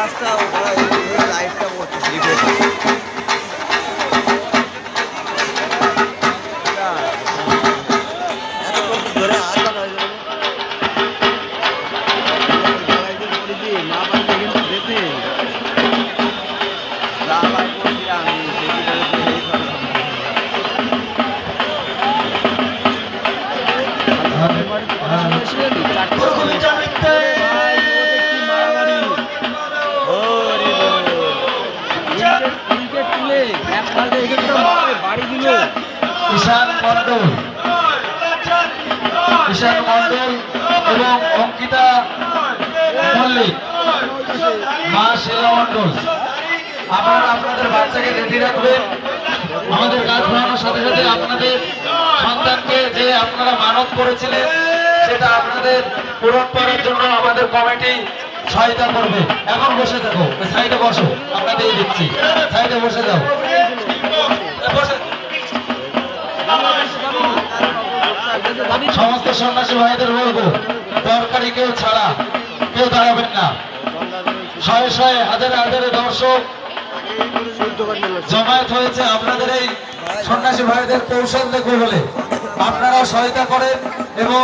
কাজটা ওরা এই লাইটটা করতেছে ধরে আর মা বাড়িতে কিন্তু যেতে ঈশান মন্ডল এবং অঙ্কিতা মল্লিক, মা শিলা মন্ডল, আপনারা আপনাদের বাচ্চাকে রেডি রাখবেন। আমাদের কাজ বাড়ানোর সাথে সাথে আপনাদের সন্তানকে যে আপনারা মানত করেছিলেন সেটা আপনাদের পূরণ করার জন্য আমাদের কমিটি সহায়তা করবে। এখন বসে থাকো, সাইডে বসো, আপনাদের দিচ্ছি, সাইডে বসে যাও। সমস্ত সন্ন্যাসী ভাইদের বলবো দরকারি কেউ ছাড়া কেউ দাঁড়াবেন না। শয়ে শয়ে হাজারে হাজারে দর্শক জমায়েত হয়েছে আপনাদের এই সন্ন্যাসী ভাইদের কৌশল দেখবে বলে। আপনারা সহায়তা করেন এবং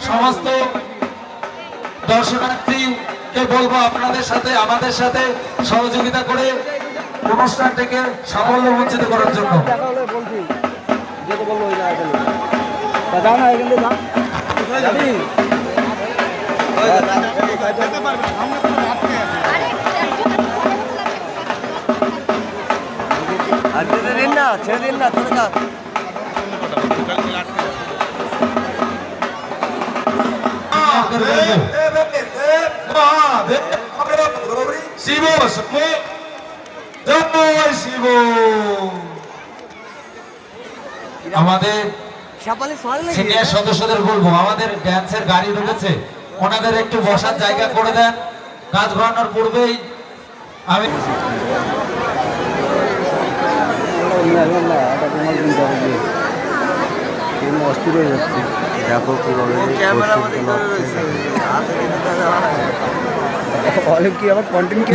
সমস্ত দর্শনার্থীকে বলবো আপনাদের সাথে আমাদের সাথে সহযোগিতা করে অনুষ্ঠানটিকে সাফল্য মঞ্চিত করার জন্য। ছেড়ে দিন না, চলে যান। শিব শিব আমাদের সিনিয়র সদস্যদের বলবো আমাদের ড্যান্সের গাড়ি ঢুকেছে, ওনাদের একটু বসার জায়গা করে দেন। কাজ ঘোরানোর পূর্বেই আমি অস্থির হয়ে যাচ্ছে। দেখো কিভাবে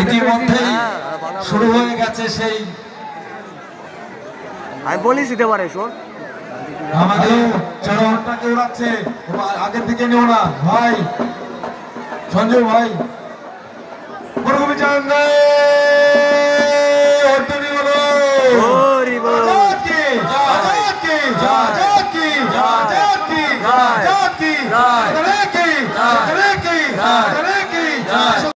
ইতিমধ্যেই শুরু হয়ে গেছে সেই, আমি বলিস দিতে পারে শোন আমাদের চরণটাকে উড়াচ্ছে, আগের দিকে নিও না ভাই, সঞ্জয় ভাই।